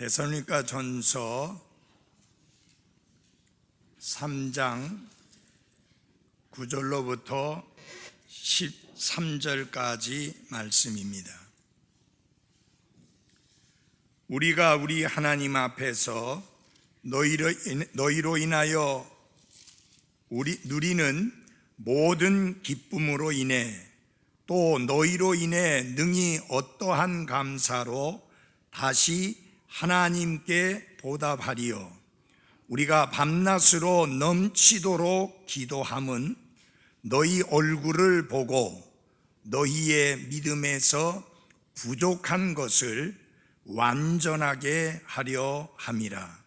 데살로니가 전서 3장 9절로부터 13절까지 말씀입니다. 우리가 우리 하나님 앞에서 너희로 인하여 누리는 모든 기쁨으로 인해 또 너희로 인해 능히 어떠한 감사로 다시 하나님께 보답하리요. 우리가 밤낮으로 넘치도록 기도함은 너희 얼굴을 보고 너희의 믿음에서 부족한 것을 완전하게 하려 함이라.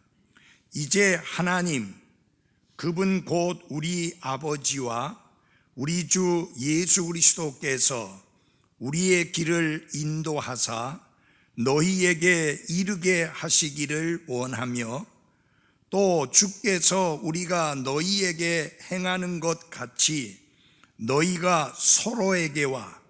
이제 하나님, 그분 곧 우리 아버지와 우리 주 예수 그리스도께서 우리의 길을 인도하사 너희에게 이르게 하시기를 원하며 또 주께서 우리가 너희에게 행하는 것 같이 너희가 서로에게와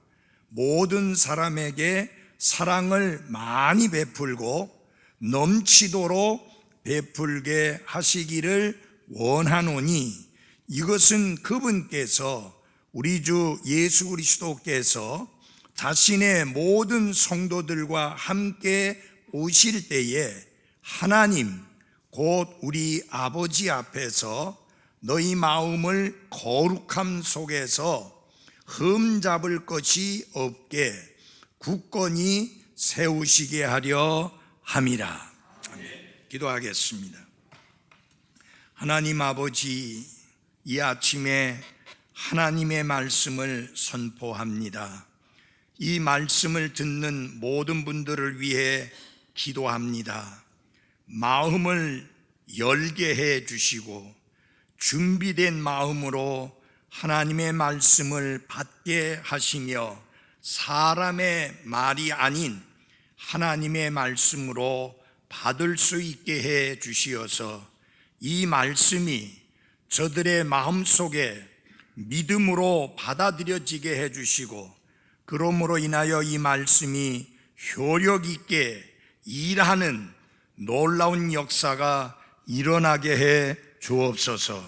모든 사람에게 사랑을 많이 베풀고 넘치도록 베풀게 하시기를 원하노니 이것은 그분께서 우리 주 예수 그리스도께서 자신의 모든 성도들과 함께 오실 때에 하나님 곧 우리 아버지 앞에서 너희 마음을 거룩함 속에서 흠잡을 것이 없게 굳건히 세우시게 하려 함이라. 기도하겠습니다. 하나님 아버지, 이 아침에 하나님의 말씀을 선포합니다. 이 말씀을 듣는 모든 분들을 위해 기도합니다. 마음을 열게 해 주시고 준비된 마음으로 하나님의 말씀을 받게 하시며 사람의 말이 아닌 하나님의 말씀으로 받을 수 있게 해 주시어서 이 말씀이 저들의 마음속에 믿음으로 받아들여지게 해 주시고 그러므로 인하여 이 말씀이 효력 있게 일하는 놀라운 역사가 일어나게 해 주옵소서.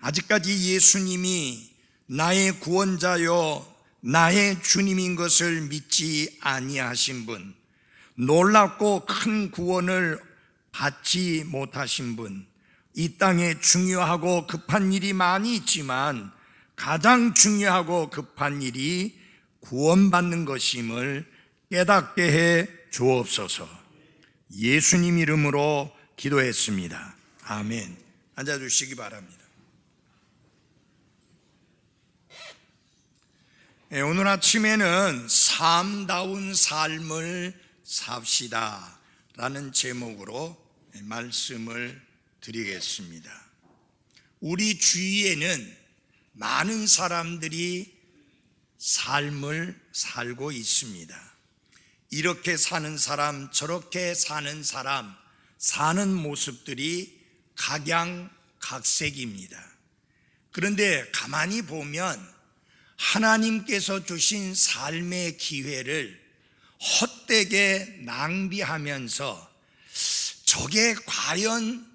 아직까지 예수님이 나의 구원자요 나의 주님인 것을 믿지 아니하신 분, 놀랍고 큰 구원을 받지 못하신 분, 이 땅에 중요하고 급한 일이 많이 있지만 가장 중요하고 급한 일이 구원받는 것임을 깨닫게 해 주옵소서. 예수님 이름으로 기도했습니다. 아멘. 앉아주시기 바랍니다. 오늘 아침에는 삶다운 삶을 삽시다 라는 제목으로 말씀을 드리겠습니다. 우리 주위에는 많은 사람들이 삶을 살고 있습니다. 이렇게 사는 사람, 저렇게 사는 사람, 사는 모습들이 각양각색입니다. 그런데 가만히 보면 하나님께서 주신 삶의 기회를 헛되게 낭비하면서 저게 과연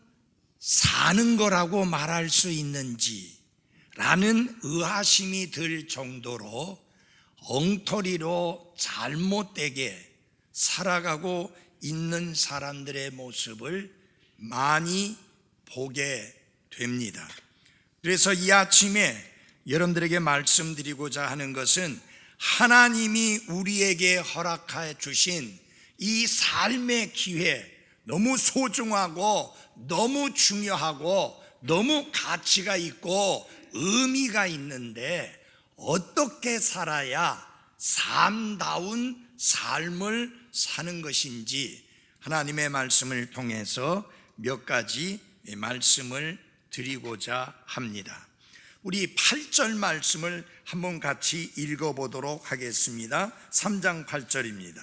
사는 거라고 말할 수 있는지 라는 의아심이 들 정도로 엉터리로 잘못되게 살아가고 있는 사람들의 모습을 많이 보게 됩니다. 그래서 이 아침에 여러분들에게 말씀드리고자 하는 것은 하나님이 우리에게 허락해 주신 이 삶의 기회, 너무 소중하고 너무 중요하고 너무 가치가 있고 의미가 있는데 어떻게 살아야 삶다운 삶을 사는 것인지 하나님의 말씀을 통해서 몇 가지 말씀을 드리고자 합니다. 우리 8절 말씀을 한번 같이 읽어보도록 하겠습니다. 3장 8절입니다.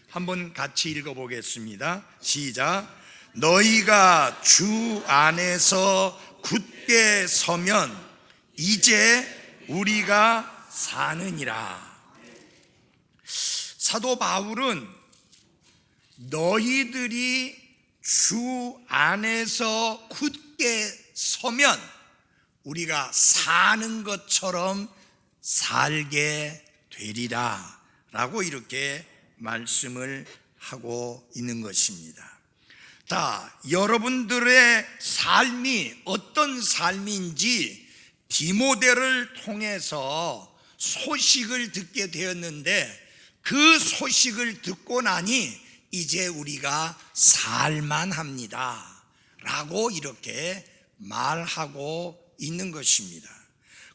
한번 같이 읽어보겠습니다. 시작. 너희가 주 안에서 굳게 서면 이제 우리가 사느니라. 사도 바울은 너희들이 주 안에서 굳게 서면 우리가 사는 것처럼 살게 되리라 라고 이렇게 말씀을 하고 있는 것입니다. 자, 여러분들의 삶이 어떤 삶인지 디모데를 통해서 소식을 듣게 되었는데, 그 소식을 듣고 나니 이제 우리가 살만합니다 라고 이렇게 말하고 있는 것입니다.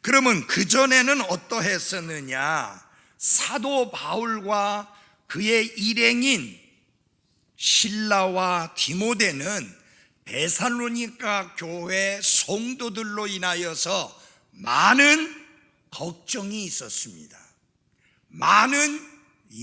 그러면 그전에는 어떠했었느냐? 사도 바울과 그의 일행인 실라와 디모데는 데살로니가 교회 성도들로 인하여서 많은 걱정이 있었습니다. 많은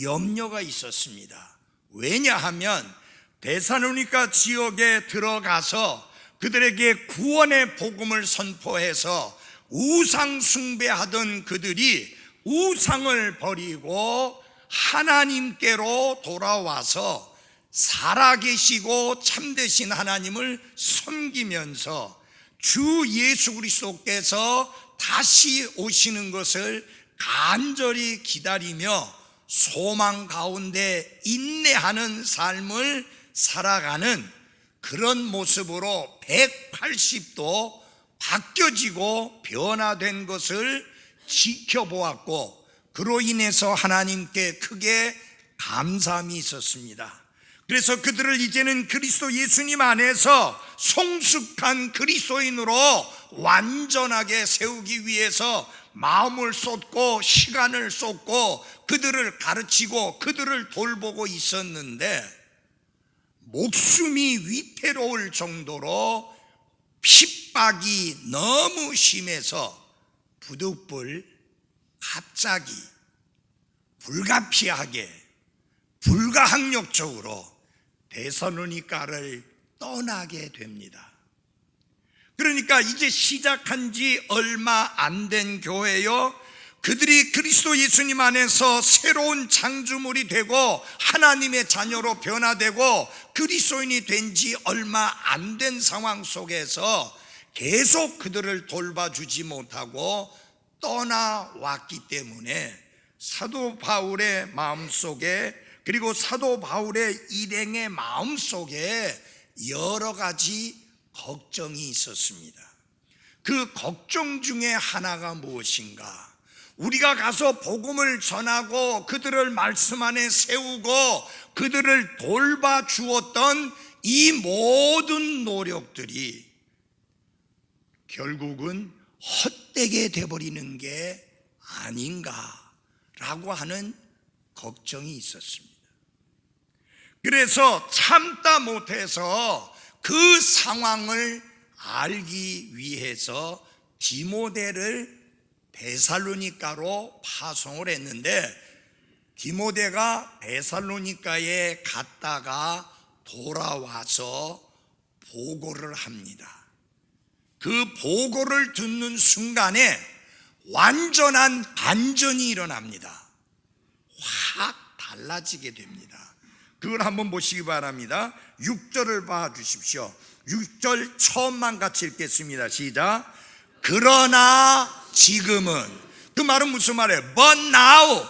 염려가 있었습니다. 왜냐하면 데살로니가 지역에 들어가서 그들에게 구원의 복음을 선포해서 우상 숭배하던 그들이 우상을 버리고 하나님께로 돌아와서 살아계시고 참되신 하나님을 섬기면서 주 예수 그리스도께서 다시 오시는 것을 간절히 기다리며 소망 가운데 인내하는 삶을 살아가는 그런 모습으로 180도 바뀌어지고 변화된 것을 지켜보았고, 그로 인해서 하나님께 크게 감사함이 있었습니다. 그래서 그들을 이제는 그리스도 예수님 안에서 성숙한 그리스도인으로 완전하게 세우기 위해서 마음을 쏟고 시간을 쏟고 그들을 가르치고 그들을 돌보고 있었는데, 목숨이 위태로울 정도로 핍박이 너무 심해서 부득불 갑자기 불가피하게 불가항력적으로 데살로니가를 떠나게 됩니다. 그러니까 이제 시작한 지 얼마 안 된 교회요, 그들이 그리스도 예수님 안에서 새로운 창조물이 되고 하나님의 자녀로 변화되고 그리스도인이 된 지 얼마 안 된 상황 속에서 계속 그들을 돌봐주지 못하고 떠나왔기 때문에 사도 바울의 마음속에, 그리고 사도 바울의 일행의 마음속에 여러 가지 걱정이 있었습니다. 그 걱정 중에 하나가 무엇인가? 우리가 가서 복음을 전하고 그들을 말씀 안에 세우고 그들을 돌봐 주었던 이 모든 노력들이 결국은 헛되게 돼버리는 게 아닌가라고 하는 걱정이 있었습니다. 그래서 참다 못해서 그 상황을 알기 위해서 디모데를 데살로니가로 파송을 했는데, 디모데가 데살로니가에 갔다가 돌아와서 보고를 합니다. 그 보고를 듣는 순간에 완전한 반전이 일어납니다. 확 달라지게 됩니다. 그걸 한번 보시기 바랍니다. 6절을 봐주십시오. 6절 처음만 같이 읽겠습니다. 시작. 그러나 지금은, 그 말은 무슨 말이에요? But now,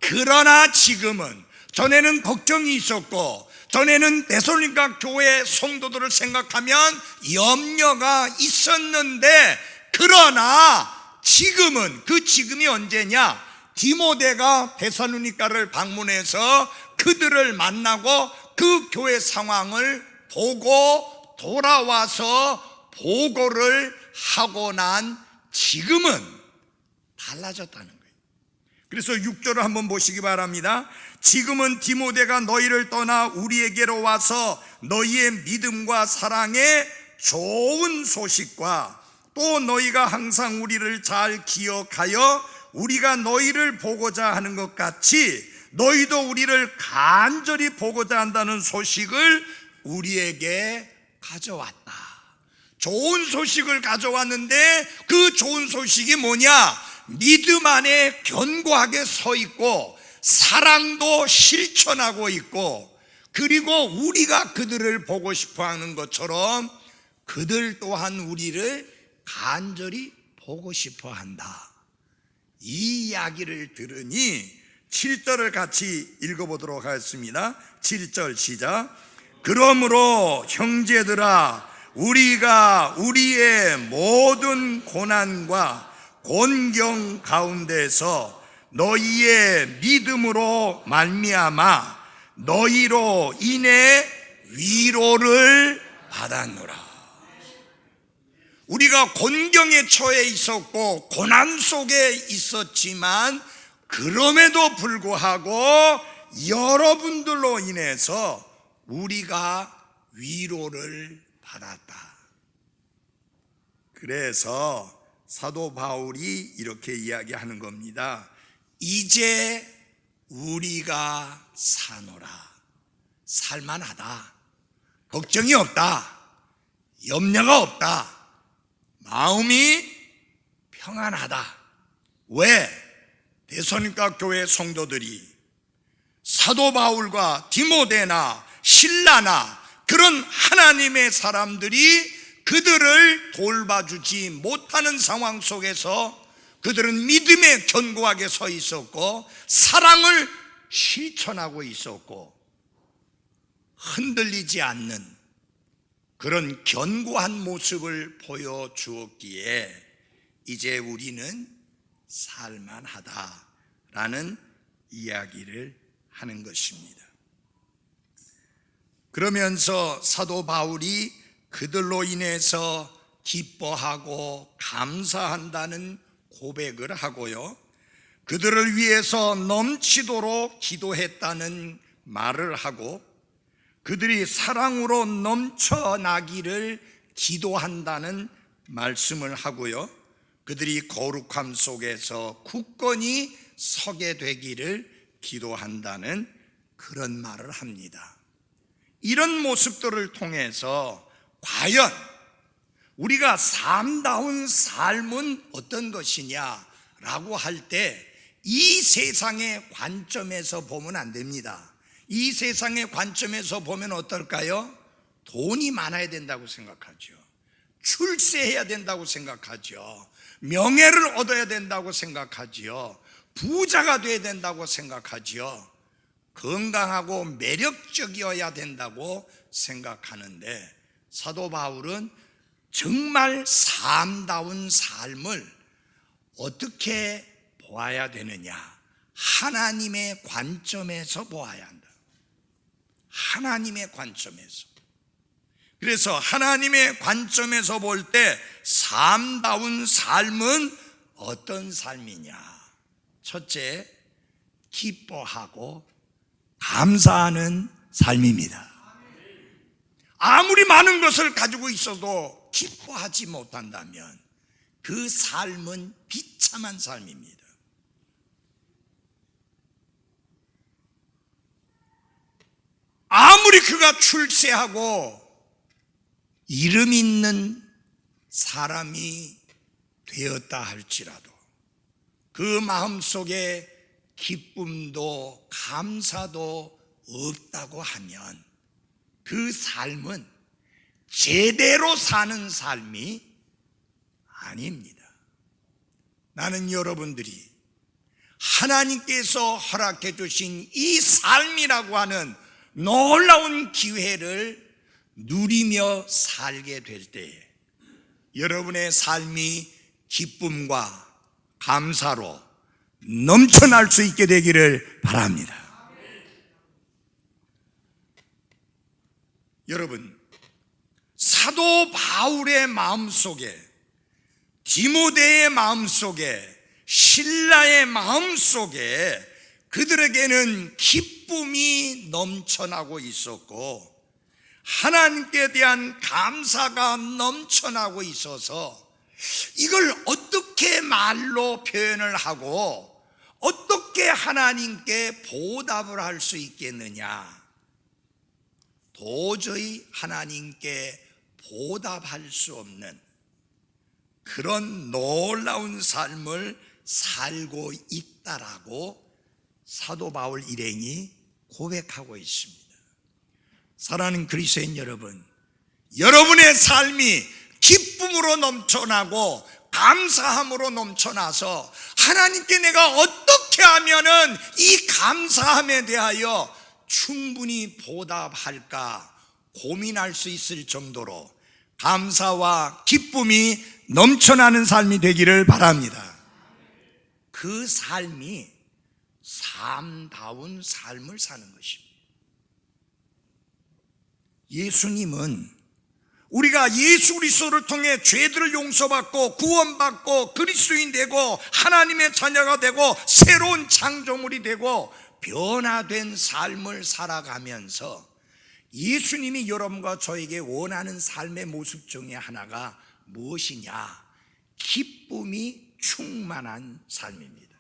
그러나 지금은, 전에는 걱정이 있었고 전에는 데살로니가 교회 성도들을 생각하면 염려가 있었는데, 그러나 지금은, 그 지금이 언제냐? 디모데가 데살로니가를 방문해서 그들을 만나고 그 교회 상황을 보고 돌아와서 보고를 하고 난 지금은 달라졌다는 거예요. 그래서 6절을 한번 보시기 바랍니다. 지금은 디모데가 너희를 떠나 우리에게로 와서 너희의 믿음과 사랑의 좋은 소식과 또 너희가 항상 우리를 잘 기억하여 우리가 너희를 보고자 하는 것 같이 너희도 우리를 간절히 보고자 한다는 소식을 우리에게 가져왔다. 좋은 소식을 가져왔는데 그 좋은 소식이 뭐냐? 믿음 안에 견고하게 서 있고 사랑도 실천하고 있고 그리고 우리가 그들을 보고 싶어 하는 것처럼 그들 또한 우리를 간절히 보고 싶어 한다. 이 이야기를 들으니 7절을 같이 읽어보도록 하겠습니다. 7절 시작. 그러므로 형제들아, 우리가 우리의 모든 고난과 곤경 가운데서 너희의 믿음으로 말미암아 너희로 인해 위로를 받았노라. 우리가 곤경에 처해 있었고 고난 속에 있었지만 그럼에도 불구하고 여러분들로 인해서 우리가 위로를 받았다. 그래서 사도 바울이 이렇게 이야기하는 겁니다. 이제 우리가 사노라. 살만하다. 걱정이 없다. 염려가 없다. 마음이 평안하다. 왜? 데살로니가 교회 성도들이 사도 바울과 디모데나 실라나 그런 하나님의 사람들이 그들을 돌봐주지 못하는 상황 속에서 그들은 믿음에 견고하게 서 있었고 사랑을 실천하고 있었고 흔들리지 않는 그런 견고한 모습을 보여주었기에 이제 우리는 살만하다라는 이야기를 하는 것입니다. 그러면서 사도 바울이 그들로 인해서 기뻐하고 감사한다는 고백을 하고요, 그들을 위해서 넘치도록 기도했다는 말을 하고 그들이 사랑으로 넘쳐나기를 기도한다는 말씀을 하고요, 그들이 거룩함 속에서 굳건히 서게 되기를 기도한다는 그런 말을 합니다. 이런 모습들을 통해서 과연 우리가 삶다운 삶은 어떤 것이냐라고 할 때 이 세상의 관점에서 보면 안 됩니다. 이 세상의 관점에서 보면 어떨까요? 돈이 많아야 된다고 생각하죠. 출세해야 된다고 생각하죠. 명예를 얻어야 된다고 생각하죠. 부자가 돼야 된다고 생각하죠. 건강하고 매력적이어야 된다고 생각하는데 사도 바울은 정말 삶다운 삶을 어떻게 보아야 되느냐? 하나님의 관점에서 보아야 한다. 하나님의 관점에서. 그래서 하나님의 관점에서 볼 때 삶다운 삶은 어떤 삶이냐? 첫째, 기뻐하고 감사하는 삶입니다. 아무리 많은 것을 가지고 있어도 기뻐하지 못한다면 그 삶은 비참한 삶입니다. 아무리 그가 출세하고 이름 있는 사람이 되었다 할지라도 그 마음속에 기쁨도 감사도 없다고 하면 그 삶은 제대로 사는 삶이 아닙니다. 나는 여러분들이 하나님께서 허락해 주신 이 삶이라고 하는 놀라운 기회를 누리며 살게 될 때에 여러분의 삶이 기쁨과 감사로 넘쳐날 수 있게 되기를 바랍니다. 여러분, 사도 바울의 마음속에, 디모데의 마음속에, 실라의 마음속에 그들에게는 기쁨이 넘쳐나고 있었고 하나님께 대한 감사가 넘쳐나고 있어서 이걸 어떻게 말로 표현을 하고 어떻게 하나님께 보답을 할 수 있겠느냐? 도저히 하나님께 보답할 수 없는 그런 놀라운 삶을 살고 있다라고 사도 바울 일행이 고백하고 있습니다. 사랑하는 그리스도인 여러분, 여러분의 삶이 기쁨으로 넘쳐나고 감사함으로 넘쳐나서 하나님께 내가 어떻게 하면은 이 감사함에 대하여 충분히 보답할까 고민할 수 있을 정도로 감사와 기쁨이 넘쳐나는 삶이 되기를 바랍니다. 그 삶이 삶다운 삶을 사는 것입니다. 예수님은 우리가 예수 그리스도를 통해 죄들을 용서받고 구원받고 그리스도인 되고 하나님의 자녀가 되고 새로운 창조물이 되고 변화된 삶을 살아가면서 예수님이 여러분과 저에게 원하는 삶의 모습 중에 하나가 무엇이냐? 기쁨이 충만한 삶입니다.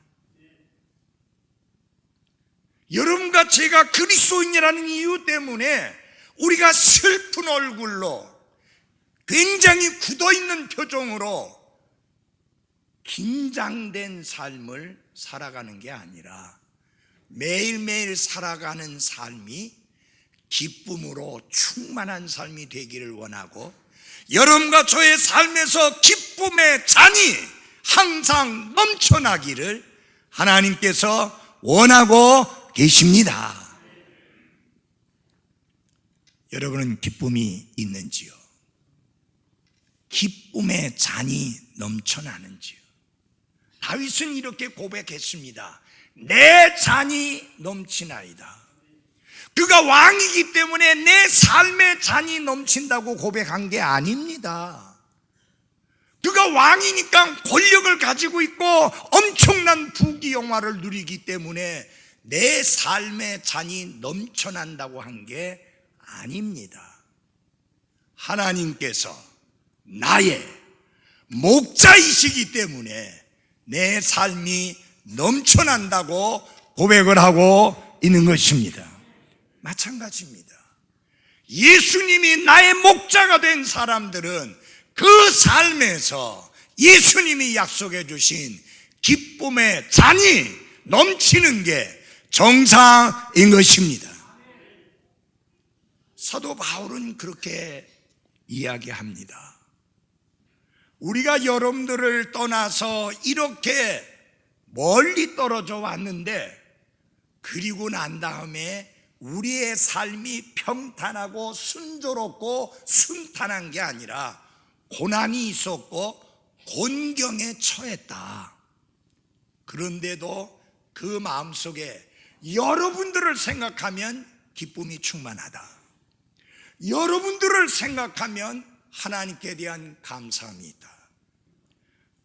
여러분과 제가 그리스도인이라는 이유 때문에 우리가 슬픈 얼굴로 굉장히 굳어있는 표정으로 긴장된 삶을 살아가는 게 아니라 매일매일 살아가는 삶이 기쁨으로 충만한 삶이 되기를 원하고 여러분과 저의 삶에서 기쁨의 잔이 항상 넘쳐나기를 하나님께서 원하고 계십니다. 여러분은 기쁨이 있는지요? 기쁨의 잔이 넘쳐나는지요? 다윗은 이렇게 고백했습니다. 내 잔이 넘치나이다. 그가 왕이기 때문에 내 삶의 잔이 넘친다고 고백한 게 아닙니다. 그가 왕이니까 권력을 가지고 있고 엄청난 부귀영화를 누리기 때문에 내 삶의 잔이 넘쳐난다고 한 게 아닙니다. 하나님께서 나의 목자이시기 때문에 내 삶이 넘쳐난다고 고백을 하고 있는 것입니다. 마찬가지입니다. 예수님이 나의 목자가 된 사람들은 그 삶에서 예수님이 약속해 주신 기쁨의 잔이 넘치는 게 정상인 것입니다. 사도 바울은 그렇게 이야기합니다. 우리가 여러분들을 떠나서 이렇게 멀리 떨어져 왔는데 그리고 난 다음에 우리의 삶이 평탄하고 순조롭고 순탄한 게 아니라 고난이 있었고 곤경에 처했다. 그런데도 그 마음속에 여러분들을 생각하면 기쁨이 충만하다. 여러분들을 생각하면 하나님께 대한 감사함이 있다.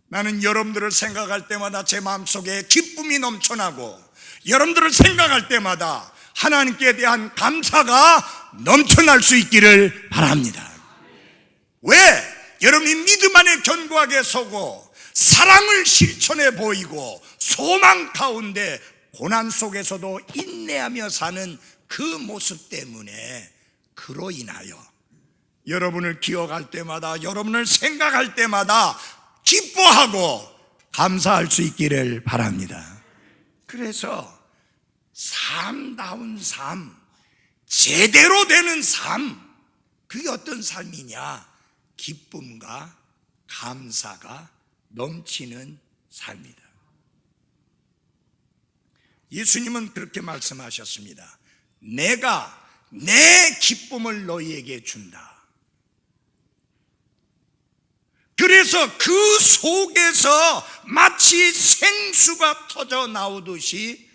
나는 여러분들을 생각할 때마다 제 마음속에 기쁨이 넘쳐나고 여러분들을 생각할 때마다 하나님께 대한 감사가 넘쳐날 수 있기를 바랍니다. 왜? 여러분이 믿음 안에 견고하게 서고 사랑을 실천해 보이고 소망 가운데 고난 속에서도 인내하며 사는 그 모습 때문에 그로 인하여 여러분을 기억할 때마다 여러분을 생각할 때마다 기뻐하고 감사할 수 있기를 바랍니다. 그래서 삶다운 삶, 제대로 되는 삶, 그게 어떤 삶이냐? 기쁨과 감사가 넘치는 삶이다. 예수님은 그렇게 말씀하셨습니다. 내가 내 기쁨을 너희에게 준다. 그래서 그 속에서 마치 생수가 터져 나오듯이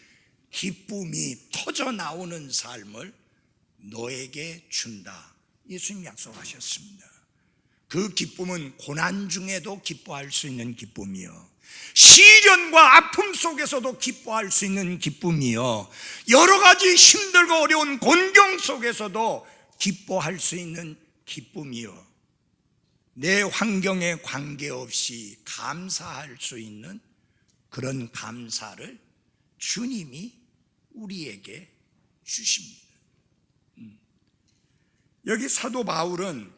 기쁨이 터져 나오는 삶을 너에게 준다. 예수님 약속하셨습니다. 그 기쁨은 고난 중에도 기뻐할 수 있는 기쁨이요, 시련과 아픔 속에서도 기뻐할 수 있는 기쁨이요, 여러 가지 힘들고 어려운 곤경 속에서도 기뻐할 수 있는 기쁨이요, 내 환경에 관계없이 감사할 수 있는 그런 감사를 주님이 우리에게 주십니다. 여기 사도 바울은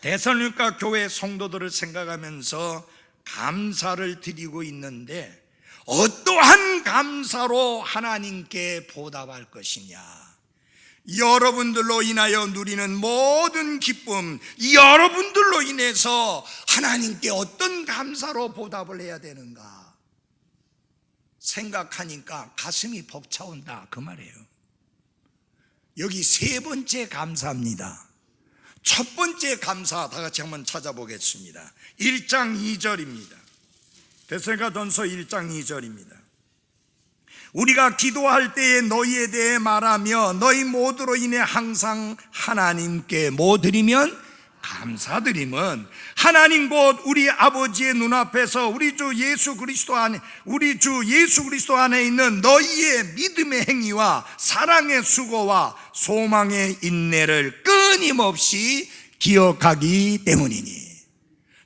데살로니가 교회 성도들을 생각하면서 감사를 드리고 있는데 어떠한 감사로 하나님께 보답할 것이냐? 여러분들로 인하여 누리는 모든 기쁨, 여러분들로 인해서 하나님께 어떤 감사로 보답을 해야 되는가 생각하니까 가슴이 벅차온다 그 말이에요. 여기 세 번째 감사입니다. 첫 번째 감사 다 같이 한번 찾아보겠습니다. 1장 2절입니다. 데살로니가전서 1장 2절입니다. 우리가 기도할 때에 너희에 대해 말하며 너희 모두로 인해 항상 하나님께 뭐 드리면 감사드림은 하나님 곧 우리 아버지의 눈앞에서 우리 주 예수 그리스도 안에 있는 너희의 믿음의 행위와 사랑의 수고와 소망의 인내를 끊임없이 기억하기 때문이니.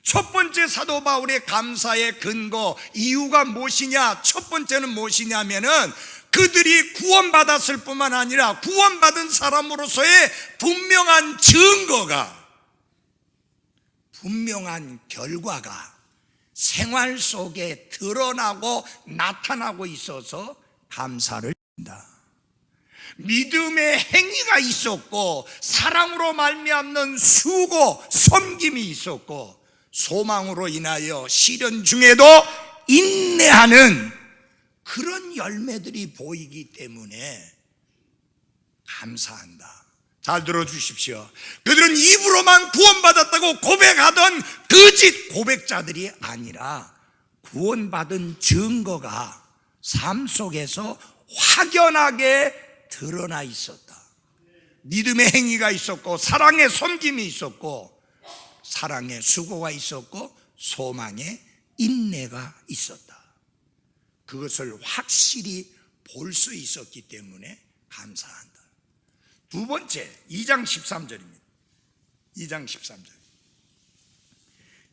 첫 번째 사도 바울의 감사의 근거, 이유가 무엇이냐? 첫 번째는 무엇이냐면은 그들이 구원받았을 뿐만 아니라 구원받은 사람으로서의 분명한 증거가, 분명한 결과가 생활 속에 드러나고 나타나고 있어서 감사를 한다. 믿음의 행위가 있었고 사랑으로 말미암는 수고, 섬김이 있었고 소망으로 인하여 시련 중에도 인내하는 그런 열매들이 보이기 때문에 감사한다. 잘 들어주십시오. 그들은 입으로만 구원받았다고 고백하던 거짓 고백자들이 아니라 구원받은 증거가 삶 속에서 확연하게 드러나 있었다. 믿음의 행위가 있었고 사랑의 섬김이 있었고 사랑의 수고가 있었고 소망의 인내가 있었다. 그것을 확실히 볼 수 있었기 때문에 감사한다. 두 번째 2장 13절입니다. 2장 13절.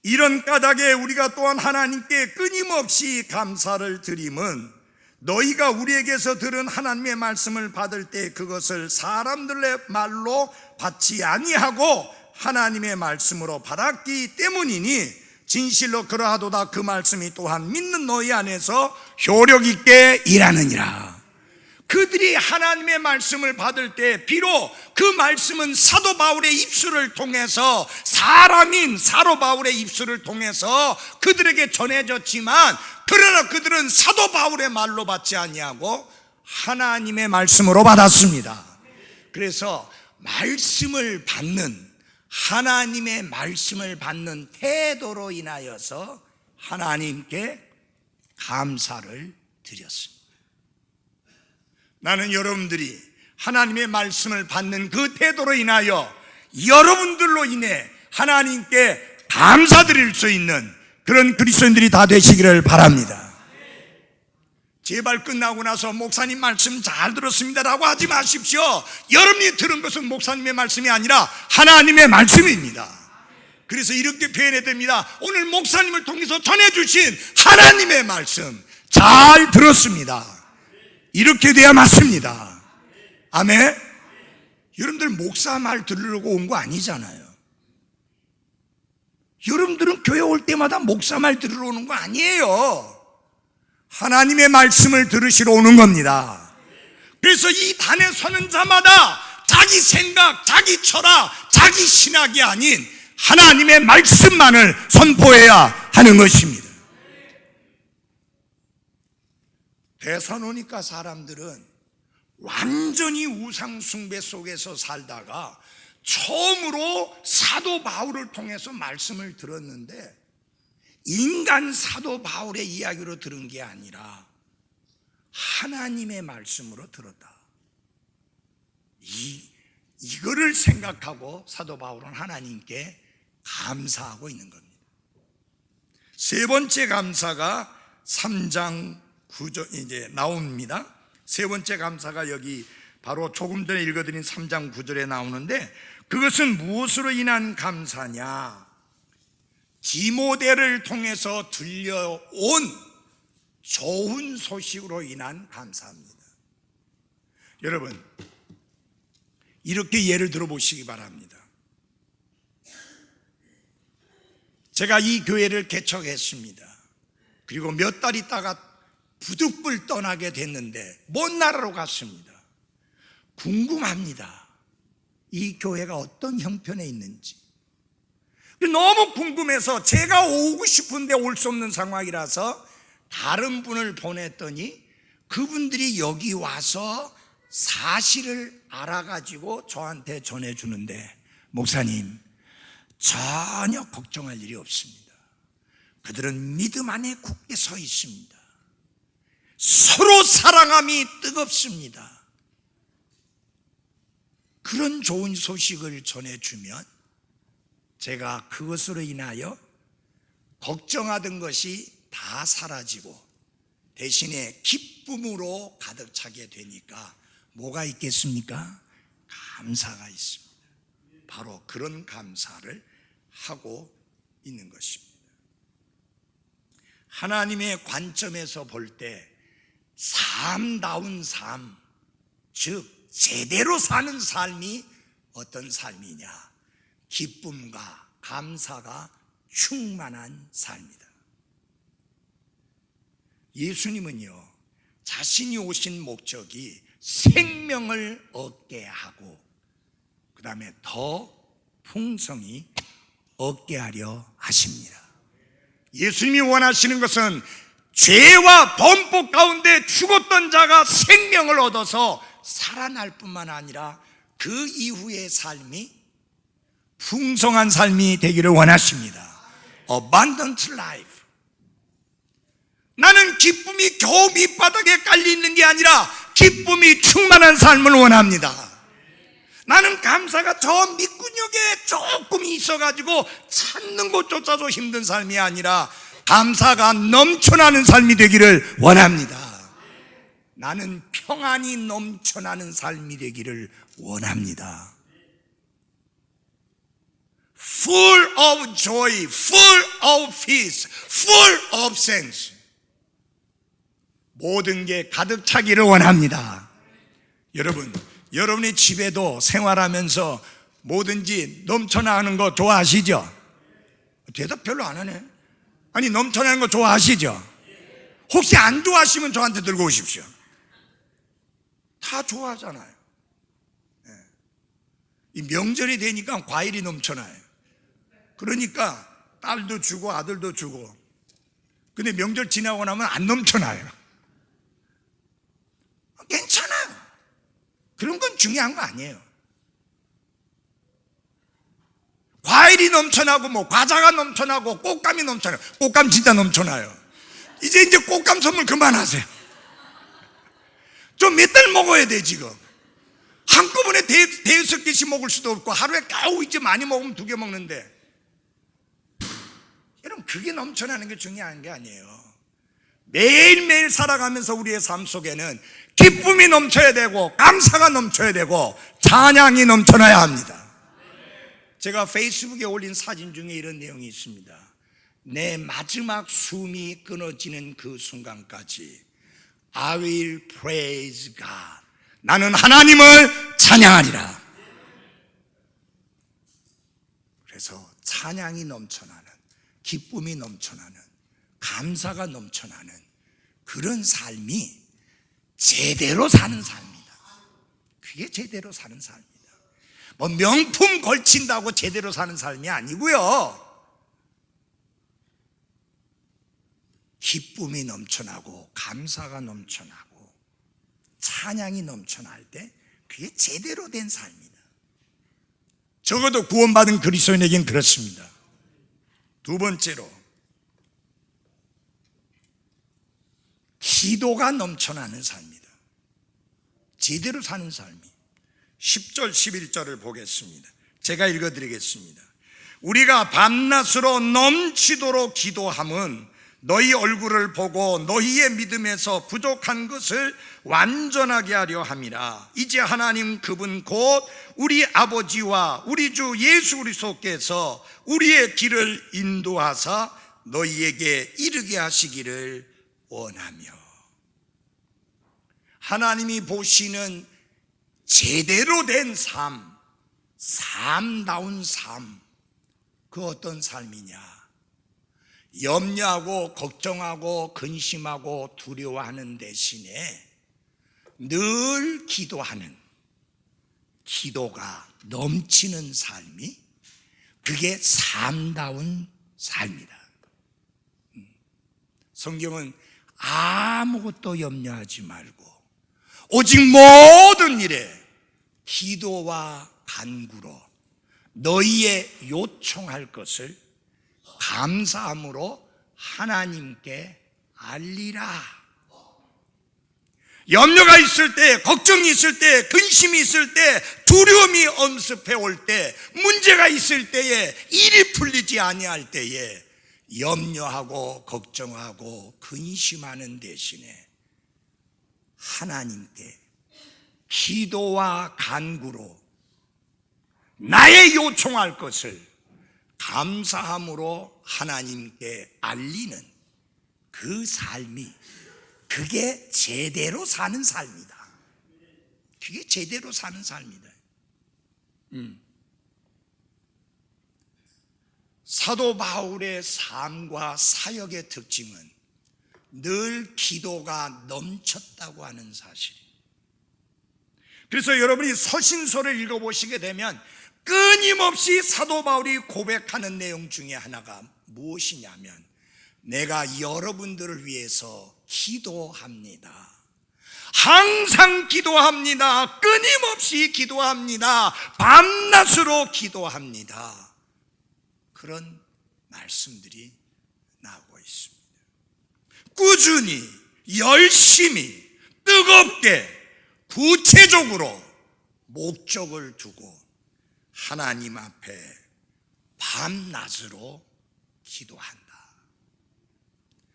이런 까닭에 우리가 또한 하나님께 끊임없이 감사를 드림은 너희가 우리에게서 들은 하나님의 말씀을 받을 때 그것을 사람들의 말로 받지 아니하고 하나님의 말씀으로 받았기 때문이니 진실로 그러하도다. 그 말씀이 또한 믿는 너희 안에서 효력 있게 일하느니라. 그들이 하나님의 말씀을 받을 때 비록 그 말씀은 사도 바울의 입술을 통해서 사람인 사도 바울의 입술을 통해서 그들에게 전해졌지만 그러나 그들은 사도 바울의 말로 받지 아니하고 하나님의 말씀으로 받았습니다. 그래서 말씀을 받는, 하나님의 말씀을 받는 태도로 인하여서 하나님께 감사를 드렸습니다. 나는 여러분들이 하나님의 말씀을 받는 그 태도로 인하여 여러분들로 인해 하나님께 감사드릴 수 있는 그런 그리스도인들이 다 되시기를 바랍니다. 제발 끝나고 나서 목사님 말씀 잘 들었습니다라고 하지 마십시오. 여러분이 들은 것은 목사님의 말씀이 아니라 하나님의 말씀입니다. 그래서 이렇게 표현해야 됩니다. 오늘 목사님을 통해서 전해주신 하나님의 말씀 잘 들었습니다. 이렇게 돼야 맞습니다. 아멘. 여러분들 목사 말 들으려고 온 거 아니잖아요. 여러분들은 교회 올 때마다 목사 말 들으러 오는 거 아니에요. 하나님의 말씀을 들으시러 오는 겁니다. 그래서 이 단에 서는 자마다 자기 생각, 자기 철학, 자기 신학이 아닌 하나님의 말씀만을 선포해야 하는 것입니다. 데살로니가 사람들은 완전히 우상 숭배 속에서 살다가 처음으로 사도 바울을 통해서 말씀을 들었는데 인간 사도 바울의 이야기로 들은 게 아니라 하나님의 말씀으로 들었다. 이거를 생각하고 사도 바울은 하나님께 감사하고 있는 겁니다. 세 번째 감사가 3장 9절 이제 나옵니다. 세 번째 감사가 여기 바로 조금 전에 읽어드린 3장 9절에 나오는데 그것은 무엇으로 인한 감사냐? 디모데를 통해서 들려온 좋은 소식으로 인한 감사입니다. 여러분, 이렇게 예를 들어보시기 바랍니다. 제가 이 교회를 개척했습니다. 그리고 몇 달 있다가 부득불 떠나게 됐는데 먼 나라로 갔습니다. 궁금합니다. 이 교회가 어떤 형편에 있는지. 너무 궁금해서 제가 오고 싶은데 올 수 없는 상황이라서 다른 분을 보냈더니 그분들이 여기 와서 사실을 알아가지고 저한테 전해주는데, 목사님, 전혀 걱정할 일이 없습니다. 그들은 믿음 안에 굳게 서 있습니다. 서로 사랑함이 뜨겁습니다. 그런 좋은 소식을 전해주면 제가 그것으로 인하여 걱정하던 것이 다 사라지고 대신에 기쁨으로 가득 차게 되니까 뭐가 있겠습니까? 감사가 있습니다. 바로 그런 감사를 하고 있는 것입니다. 하나님의 관점에서 볼 때 삶다운 삶, 즉 제대로 사는 삶이 어떤 삶이냐? 기쁨과 감사가 충만한 삶이다. 예수님은요, 자신이 오신 목적이 생명을 얻게 하고 그 다음에 더 풍성히 얻게 하려 하십니다. 예수님이 원하시는 것은 죄와 범법 가운데 죽었던 자가 생명을 얻어서 살아날 뿐만 아니라 그 이후의 삶이 풍성한 삶이 되기를 원하십니다. Abundant life. 나는 기쁨이 겨우 밑바닥에 깔려있는 게 아니라 기쁨이 충만한 삶을 원합니다. 나는 감사가 저 밑구녕에 조금 있어가지고 찾는 곳조차도 힘든 삶이 아니라 감사가 넘쳐나는 삶이 되기를 원합니다. 나는 평안이 넘쳐나는 삶이 되기를 원합니다. Full of joy, full of peace, full of sense. 모든 게 가득 차기를 원합니다. 여러분, 여러분의 집에도 생활하면서 뭐든지 넘쳐나는 거 좋아하시죠? 대답 별로 안 하네. 아니, 넘쳐나는 거 좋아하시죠? 혹시 안 좋아하시면 저한테 들고 오십시오. 다 좋아하잖아요. 이 명절이 되니까 과일이 넘쳐나요. 그러니까 딸도 주고 아들도 주고. 근데 명절 지나고 나면 안 넘쳐나요. 괜찮아요. 그런 건 중요한 거 아니에요. 과일이 넘쳐나고 뭐 과자가 넘쳐나고 꽃감이 넘쳐나요. 꽃감 진짜 넘쳐나요. 이제 꽃감 선물 그만하세요. 좀 몇 달 먹어야 돼. 지금 한꺼번에 대여섯 개씩 먹을 수도 없고 하루에 겨우 이제 많이 먹으면 2개 먹는데, 여러분, 그게 넘쳐나는 게 중요한 게 아니에요. 매일매일 살아가면서 우리의 삶 속에는 기쁨이 넘쳐야 되고 감사가 넘쳐야 되고 찬양이 넘쳐나야 합니다. 제가 페이스북에 올린 사진 중에 이런 내용이 있습니다. 내 마지막 숨이 끊어지는 그 순간까지 I will praise God. 나는 하나님을 찬양하리라. 그래서 찬양이 넘쳐나는, 기쁨이 넘쳐나는, 감사가 넘쳐나는 그런 삶이 제대로 사는 삶이다. 그게 제대로 사는 삶이다. 뭐 명품 걸친다고 제대로 사는 삶이 아니고요. 기쁨이 넘쳐나고 감사가 넘쳐나고 찬양이 넘쳐날 때 그게 제대로 된 삶이다. 적어도 구원받은 그리스도인에겐 그렇습니다. 두 번째로, 기도가 넘쳐나는 삶이다. 제대로 사는 삶이. 10절 11절을 보겠습니다. 제가 읽어드리겠습니다. 우리가 밤낮으로 넘치도록 기도함은 너희 얼굴을 보고 너희의 믿음에서 부족한 것을 완전하게 하려 함이라. 이제 하나님 그분 곧 우리 아버지와 우리 주 예수 그리스도께서 우리의 길을 인도하사 너희에게 이르게 하시기를 원하며. 하나님이 보시는 제대로 된 삶, 삶다운 삶, 그 어떤 삶이냐? 염려하고 걱정하고 근심하고 두려워하는 대신에 늘 기도하는, 기도가 넘치는 삶이, 그게 삶다운 삶이다. 성경은 아무것도 염려하지 말고 오직 모든 일에 기도와 간구로 너희의 요청할 것을 감사함으로 하나님께 알리라. 염려가 있을 때, 걱정이 있을 때, 근심이 있을 때, 두려움이 엄습해 올 때, 문제가 있을 때에, 일이 풀리지 아니할 때에 염려하고 걱정하고 근심하는 대신에 하나님께 기도와 간구로 나의 요청할 것을 감사함으로 하나님께 알리는 그 삶이, 그게 제대로 사는 삶이다. 그게 제대로 사는 삶이다. 사도 바울의 삶과 사역의 특징은 늘 기도가 넘쳤다고 하는 사실이에요. 그래서 여러분이 서신서를 읽어보시게 되면 끊임없이 사도 바울이 고백하는 내용 중에 하나가 무엇이냐면, 내가 여러분들을 위해서 기도합니다. 항상 기도합니다. 끊임없이 기도합니다. 밤낮으로 기도합니다. 그런 말씀들이 나오고 있습니다. 꾸준히, 열심히, 뜨겁게, 구체적으로 목적을 두고 하나님 앞에 밤낮으로 기도한다.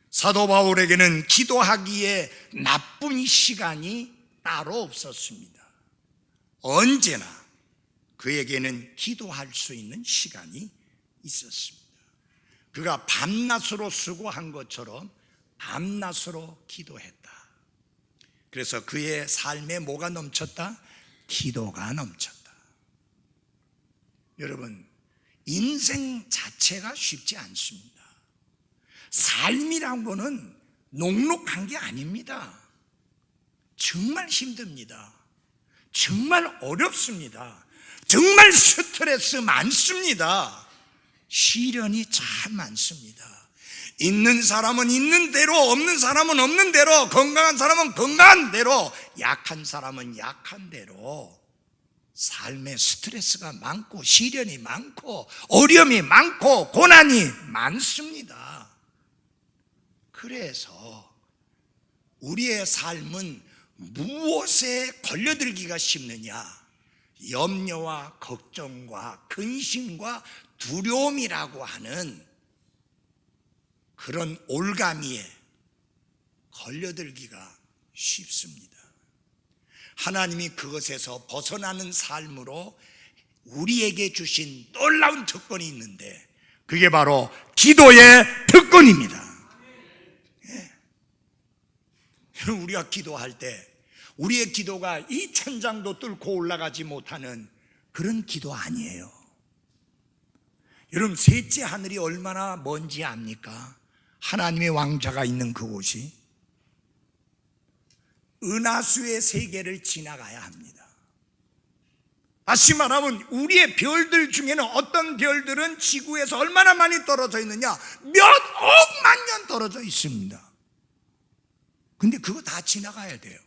사도 바울에게는 기도하기에 나쁜 시간이 따로 없었습니다. 언제나 그에게는 기도할 수 있는 시간이 있었습니다. 그가 밤낮으로 수고한 것처럼 밤낮으로 기도했다. 그래서 그의 삶에 뭐가 넘쳤다? 기도가 넘쳤다. 여러분, 인생 자체가 쉽지 않습니다. 삶이란 거는 녹록한 게 아닙니다. 정말 힘듭니다. 정말 어렵습니다. 정말 스트레스 많습니다. 시련이 참 많습니다. 있는 사람은 있는 대로, 없는 사람은 없는 대로, 건강한 사람은 건강한 대로, 약한 사람은 약한 대로 삶에 스트레스가 많고 시련이 많고 어려움이 많고 고난이 많습니다. 그래서 우리의 삶은 무엇에 걸려들기가 쉽느냐? 염려와 걱정과 근심과 두려움이라고 하는 그런 올가미에 걸려들기가 쉽습니다. 하나님이 그것에서 벗어나는 삶으로 우리에게 주신 놀라운 특권이 있는데, 그게 바로 기도의 특권입니다. 우리가 기도할 때 우리의 기도가 이 천장도 뚫고 올라가지 못하는 그런 기도 아니에요. 여러분, 셋째 하늘이 얼마나 먼지 압니까? 하나님의 왕자가 있는 그곳이 은하수의 세계를 지나가야 합니다. 다시 말하면 우리의 별들 중에는 어떤 별들은 지구에서 얼마나 많이 떨어져 있느냐? 몇 억만 년 떨어져 있습니다. 근데 그거 다 지나가야 돼요.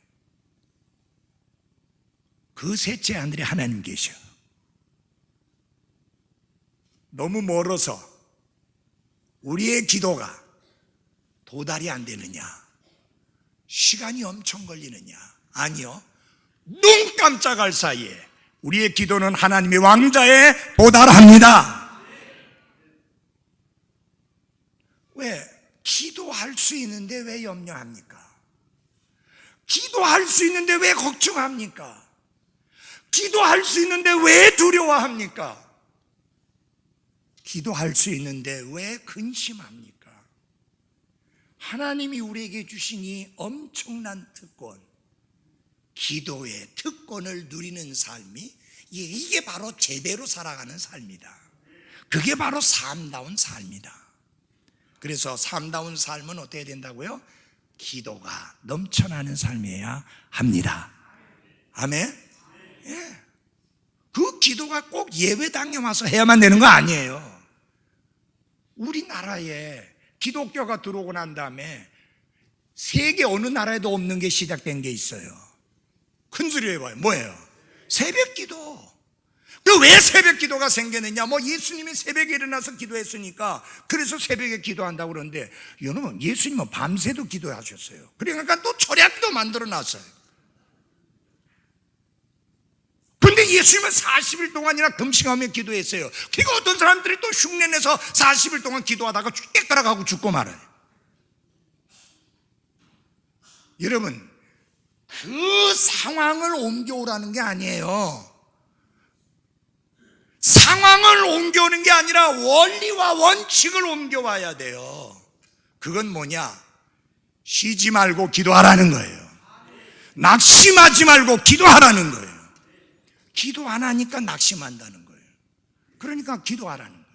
그 셋째 하늘에 하나님 계셔. 너무 멀어서 우리의 기도가 도달이 안 되느냐? 시간이 엄청 걸리느냐? 아니요. 눈 깜짝할 사이에 우리의 기도는 하나님의 왕자에 도달합니다. 왜? 기도할 수 있는데 왜 염려합니까? 기도할 수 있는데 왜 걱정합니까? 기도할 수 있는데 왜 두려워합니까? 기도할 수 있는데 왜 근심합니까? 하나님이 우리에게 주신 이 엄청난 특권, 기도의 특권을 누리는 삶이, 이게 바로 제대로 살아가는 삶이다. 그게 바로 삶다운 삶이다. 그래서 삶다운 삶은 어떻게 된다고요? 기도가 넘쳐나는 삶이어야 합니다. 아멘? 예. 그 기도가 꼭 예배당에 와서 해야만 되는 거 아니에요. 우리나라에 기독교가 들어오고 난 다음에 세계 어느 나라에도 없는 게 시작된 게 있어요. 큰 소리로 해봐요. 뭐예요? 새벽 기도. 그 왜 새벽 기도가 생겼느냐? 뭐 예수님이 새벽에 일어나서 기도했으니까 그래서 새벽에 기도한다고 그러는데, 여러분, 예수님은 밤새도 기도하셨어요. 그러니까 또 철야기도 만들어 놨어요. 근데 예수님은 40일 동안이나 금식하며 기도했어요. 그러니까 어떤 사람들이 또 흉내내서 40일 동안 기도하다가 깨끗하고 죽고 말아요. 여러분, 그 상황을 옮겨오라는 게 아니에요. 상황을 옮겨오는 게 아니라 원리와 원칙을 옮겨와야 돼요. 그건 뭐냐? 쉬지 말고 기도하라는 거예요. 낙심하지 말고 기도하라는 거예요. 기도 안 하니까 낙심한다는 거예요. 그러니까 기도하라는 거예요.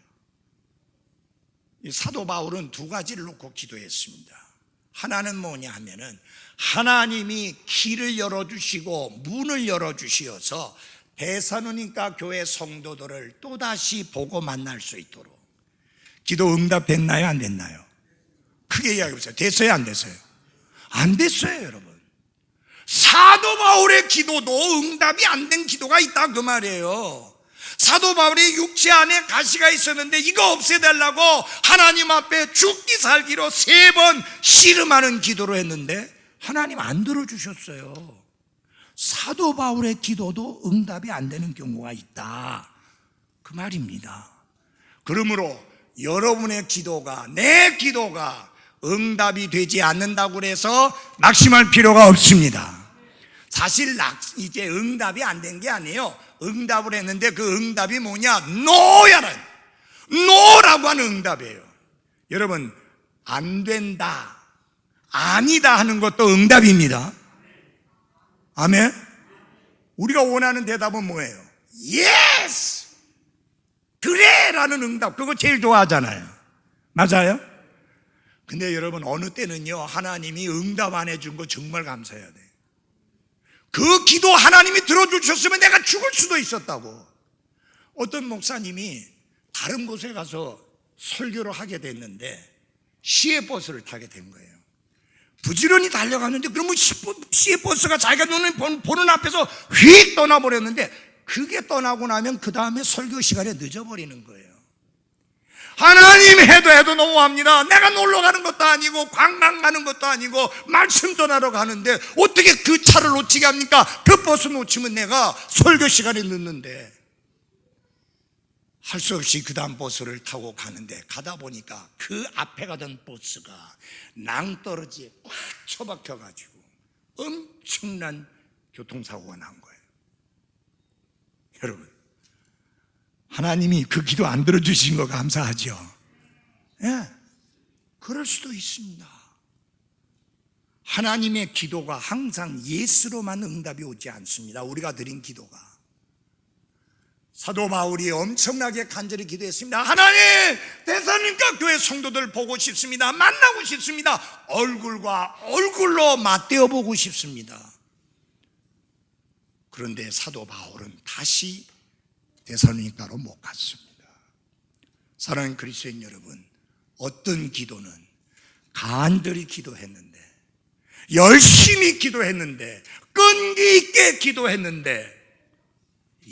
이 사도 바울은 두 가지를 놓고 기도했습니다. 하나는 뭐냐 하면은, 하나님이 길을 열어주시고 문을 열어주시어서 데살로니가 교회 성도들을 또다시 보고 만날 수 있도록. 기도 응답됐나요? 안 됐나요? 크게 이야기해보세요. 됐어요? 안 됐어요? 안 됐어요, 여러분. 사도 바울의 기도도 응답이 안 된 기도가 있다, 그 말이에요. 사도 바울의 육체 안에 가시가 있었는데 이거 없애달라고 하나님 앞에 죽기 살기로 3번 씨름하는 기도를 했는데 하나님 안 들어주셨어요. 사도 바울의 기도도 응답이 안 되는 경우가 있다, 그 말입니다. 그러므로 여러분의 기도가, 내 기도가 응답이 되지 않는다고 해서 낙심할 필요가 없습니다. 사실 이제 응답이 안 된 게 아니에요. 응답을 했는데 그 응답이 뭐냐? 노라고 하는 응답이에요. 여러분, 안 된다, 아니다 하는 것도 응답입니다. 아멘? 우리가 원하는 대답은 뭐예요? Yes! 그래! 라는 응답, 그거 제일 좋아하잖아요. 맞아요? 근데 여러분, 어느 때는요, 하나님이 응답 안 해준 거 정말 감사해야 돼요. 그 기도 하나님이 들어주셨으면 내가 죽을 수도 있었다고. 어떤 목사님이 다른 곳에 가서 설교를 하게 됐는데 시외버스를 타게 된 거예요. 부지런히 달려갔는데 그러면 시외버스가 자기가 보는 앞에서 휙 떠나버렸는데, 그게 떠나고 나면 그 다음에 설교 시간에 늦어버리는 거예요. 하나님 해도 너무합니다. 내가 놀러 가는 것도 아니고 관광 가는 것도 아니고 말씀 전하러 가는데 어떻게 그 차를 놓치게 합니까? 그 버스 놓치면 내가 설교 시간에 늦는데. 할 수 없이 그 다음 버스를 타고 가는데, 가다 보니까 그 앞에 가던 버스가 낭떠러지에 꽉 처박혀가지고 엄청난 교통사고가 난 거예요. 여러분, 하나님이 그 기도 안 들어주신 거 감사하죠? 예, 그럴 수도 있습니다. 하나님의 기도가 항상 예스로만 응답이 오지 않습니다. 우리가 드린 기도가. 사도 바울이 엄청나게 간절히 기도했습니다. 하나님, 데살로니가 교회 성도들 보고 싶습니다. 만나고 싶습니다. 얼굴과 얼굴로 맞대어 보고 싶습니다. 그런데 사도 바울은 다시 데살로니가로 못 갔습니다. 사랑하는 그리스도인 여러분, 어떤 기도는 간절히 기도했는데, 열심히 기도했는데, 끈기 있게 기도했는데,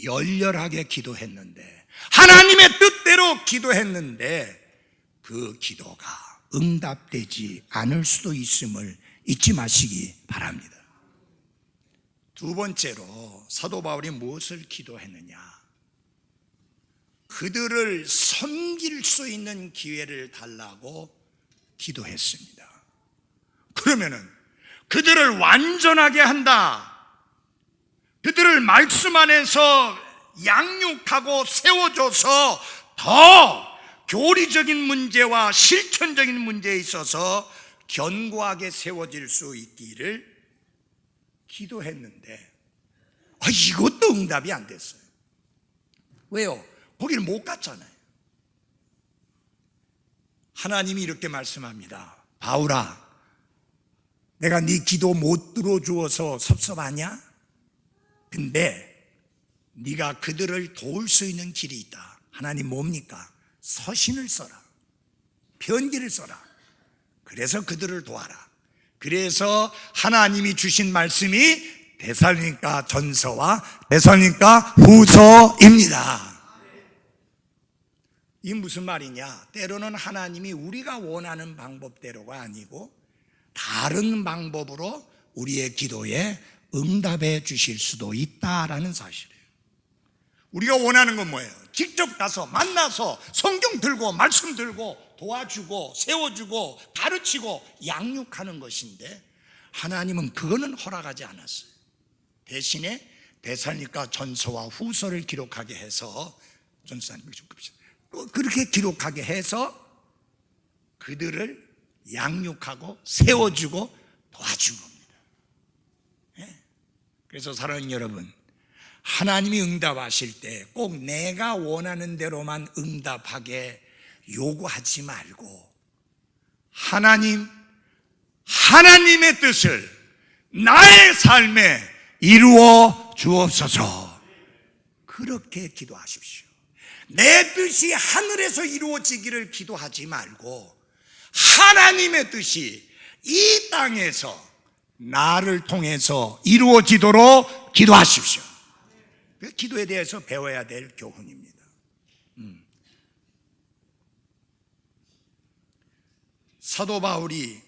열렬하게 기도했는데, 하나님의 뜻대로 기도했는데 그 기도가 응답되지 않을 수도 있음을 잊지 마시기 바랍니다. 두 번째로 사도 바울이 무엇을 기도했느냐? 그들을 섬길 수 있는 기회를 달라고 기도했습니다. 그러면은 그들을 완전하게 한다, 그들을 말씀 안에서 양육하고 세워줘서 더 교리적인 문제와 실천적인 문제에 있어서 견고하게 세워질 수 있기를 기도했는데, 이것도 응답이 안 됐어요. 왜요? 거기를 못 갔잖아요. 하나님이 이렇게 말씀합니다. 바울아, 내가 네 기도 못 들어주어서 섭섭하냐? 근데 네가 그들을 도울 수 있는 길이 있다. 하나님 뭡니까? 서신을 써라. 편지를 써라. 그래서 그들을 도와라. 그래서 하나님이 주신 말씀이 데살로니가 전서와 데살로니가 후서입니다. 이게 무슨 말이냐? 때로는 하나님이 우리가 원하는 방법대로가 아니고 다른 방법으로 우리의 기도에 응답해 주실 수도 있다라는 사실이에요. 우리가 원하는 건 뭐예요? 직접 가서 만나서 성경 들고 말씀 들고 도와주고 세워주고 가르치고 양육하는 것인데 하나님은 그거는 허락하지 않았어요. 대신에 데살로니가 전서와 후서를 기록하게 해서 그렇게 기록하게 해서 그들을 양육하고 세워주고 도와준 겁니다. 그래서 사랑하는 여러분, 하나님이 응답하실 때 꼭 내가 원하는 대로만 응답하게 요구하지 말고 하나님의 뜻을 나의 삶에 이루어 주옵소서. 그렇게 기도하십시오. 내 뜻이 하늘에서 이루어지기를 기도하지 말고 하나님의 뜻이 이 땅에서 나를 통해서 이루어지도록 기도하십시오. 기도에 대해서 배워야 될 교훈입니다. 사도 바울이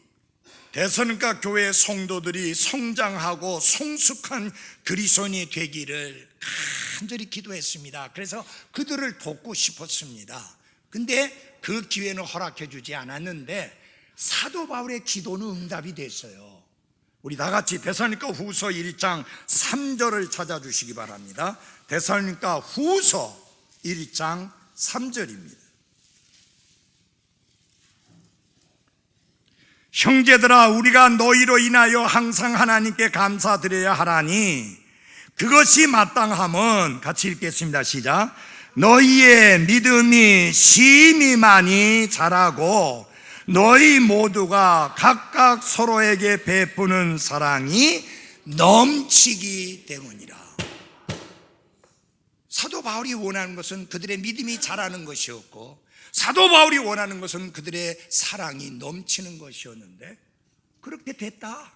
데살로니가 교회 성도들이 성장하고 성숙한 그리스도인이 되기를 간절히 기도했습니다. 그래서 그들을 돕고 싶었습니다. 근데 그 기회는 허락해 주지 않았는데 사도 바울의 기도는 응답이 됐어요. 우리 다 같이 데살로니가 후서 1장 3절을 찾아주시기 바랍니다. 데살로니가 후서 1장 3절입니다. 형제들아, 우리가 너희로 인하여 항상 하나님께 감사드려야 하라니 그것이 마땅함은, 같이 읽겠습니다. 시작. 너희의 믿음이 심히 많이 자라고 너희 모두가 각각 서로에게 베푸는 사랑이 넘치기 때문이라. 사도 바울이 원하는 것은 그들의 믿음이 자라는 것이었고 사도 바울이 원하는 것은 그들의 사랑이 넘치는 것이었는데 그렇게 됐다.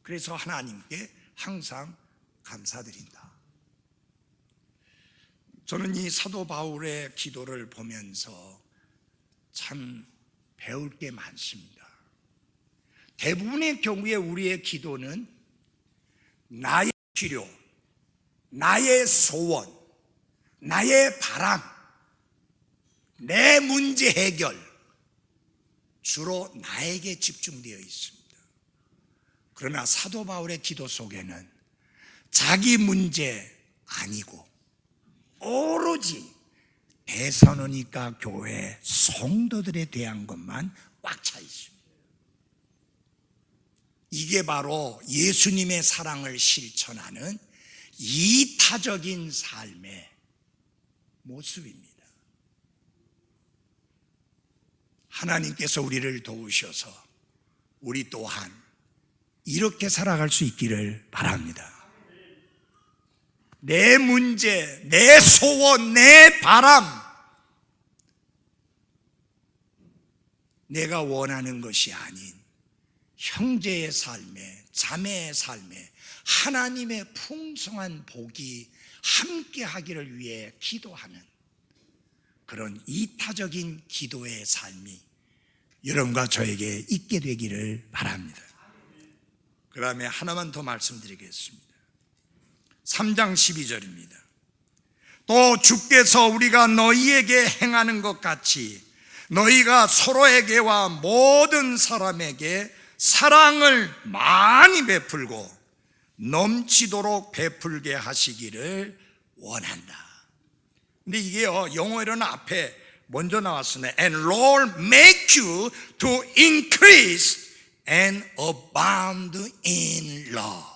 그래서 하나님께 항상 감사드린다. 저는 이 사도 바울의 기도를 보면서 참 배울 게 많습니다. 대부분의 경우에 우리의 기도는 나의 필요, 나의 소원, 나의 바람, 내 문제 해결, 주로 나에게 집중되어 있습니다. 그러나 사도 바울의 기도 속에는 자기 문제 아니고 오로지 데살로니가 교회 성도들에 대한 것만 꽉 차 있습니다. 이게 바로 예수님의 사랑을 실천하는 이타적인 삶의 모습입니다. 하나님께서 우리를 도우셔서 우리 또한 이렇게 살아갈 수 있기를 바랍니다. 내 문제, 내 소원, 내 바람, 내가 원하는 것이 아닌 형제의 삶에, 자매의 삶에 하나님의 풍성한 복이 함께 하기를 위해 기도하는 그런 이타적인 기도의 삶이 여러분과 저에게 있게 되기를 바랍니다. 그 다음에 하나만 더 말씀드리겠습니다. 3장 12절입니다. 또 주께서 우리가 너희에게 행하는 것 같이 너희가 서로에게와 모든 사람에게 사랑을 많이 베풀고 넘치도록 베풀게 하시기를 원한다. 근데 이게요, 영어로는 앞에 먼저 나왔습니다. And Lord make you to increase and abound in love.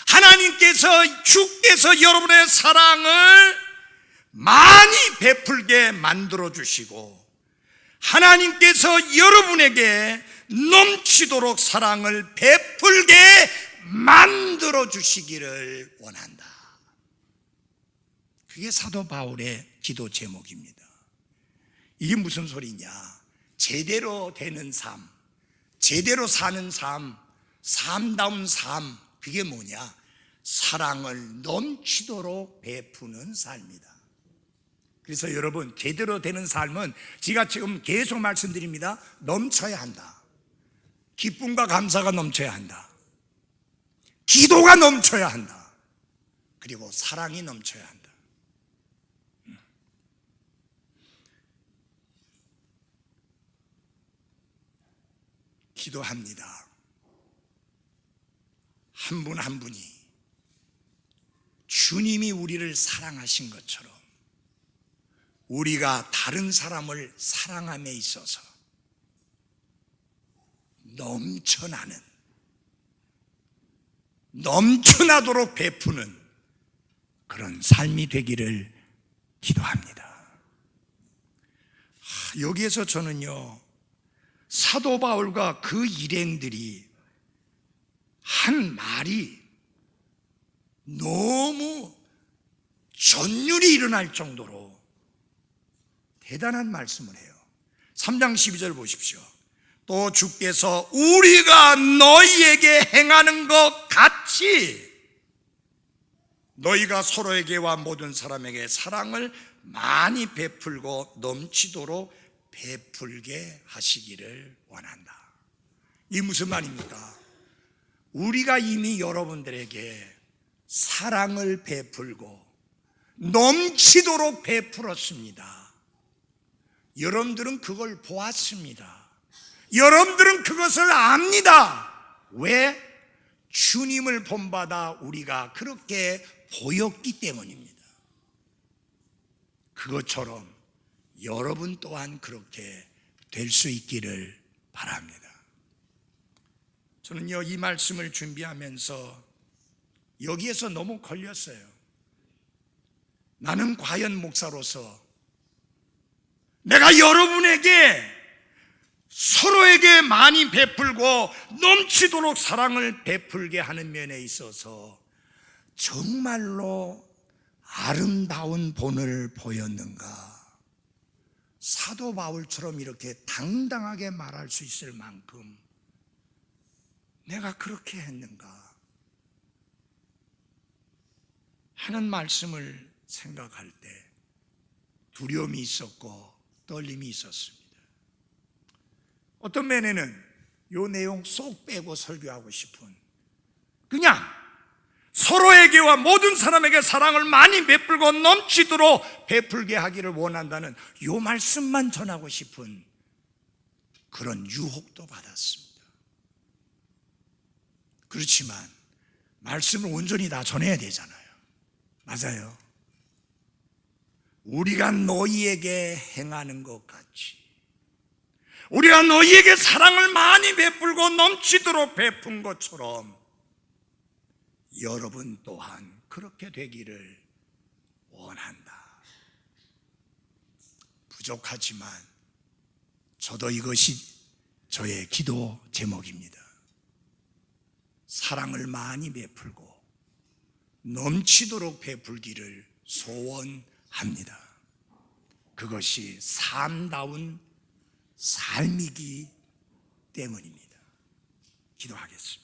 하나님께서, 주께서 여러분의 사랑을 많이 베풀게 만들어 주시고 하나님께서 여러분에게 넘치도록 사랑을 베풀게 만들어 주시기를 원한다. 그게 사도 바울의 기도 제목입니다. 이게 무슨 소리냐? 제대로 되는 삶, 제대로 사는 삶, 삶다운 삶, 그게 뭐냐? 사랑을 넘치도록 베푸는 삶이다. 그래서 여러분, 제대로 되는 삶은 제가 지금 계속 말씀드립니다. 넘쳐야 한다. 기쁨과 감사가 넘쳐야 한다. 기도가 넘쳐야 한다. 그리고 사랑이 넘쳐야 한다. 기도합니다. 한 분 한 분이 주님이 우리를 사랑하신 것처럼 우리가 다른 사람을 사랑함에 있어서 넘쳐나도록 베푸는 그런 삶이 되기를 기도합니다. 여기에서 저는요, 사도 바울과 그 일행들이 한 말이 너무 전율이 일어날 정도로 대단한 말씀을 해요. 3장 12절 보십시오. 또 주께서 우리가 너희에게 행하는 것 같이 너희가 서로에게와 모든 사람에게 사랑을 많이 베풀고 넘치도록 베풀게 하시기를 원한다. 이 무슨 말입니까? 우리가 이미 여러분들에게 사랑을 베풀고 넘치도록 베풀었습니다. 여러분들은 그걸 보았습니다. 여러분들은 그것을 압니다. 왜? 주님을 본받아 우리가 그렇게 보였기 때문입니다. 그것처럼 여러분 또한 그렇게 될 수 있기를 바랍니다. 저는요, 이 말씀을 준비하면서 여기에서 너무 걸렸어요. 나는 과연 목사로서 내가 여러분에게 서로에게 많이 베풀고 넘치도록 사랑을 베풀게 하는 면에 있어서 정말로 아름다운 본을 보였는가? 사도 바울처럼 이렇게 당당하게 말할 수 있을 만큼 내가 그렇게 했는가 하는 말씀을 생각할 때 두려움이 있었고 떨림이 있었습니다. 어떤 면에는 이 내용 쏙 빼고 설교하고 싶은, 그냥 서로에게와 모든 사람에게 사랑을 많이 베풀고 넘치도록 베풀게 하기를 원한다는 이 말씀만 전하고 싶은 그런 유혹도 받았습니다. 그렇지만 말씀을 온전히 다 전해야 되잖아요. 맞아요. 우리가 너희에게 행하는 것 같이 우리가 너희에게 사랑을 많이 베풀고 넘치도록 베푼 것처럼 여러분 또한 그렇게 되기를 원한다. 부족하지만 저도 이것이 저의 기도 제목입니다. 사랑을 많이 베풀고 넘치도록 베풀기를 소원합니다. 그것이 삶다운 삶이기 때문입니다. 기도하겠습니다.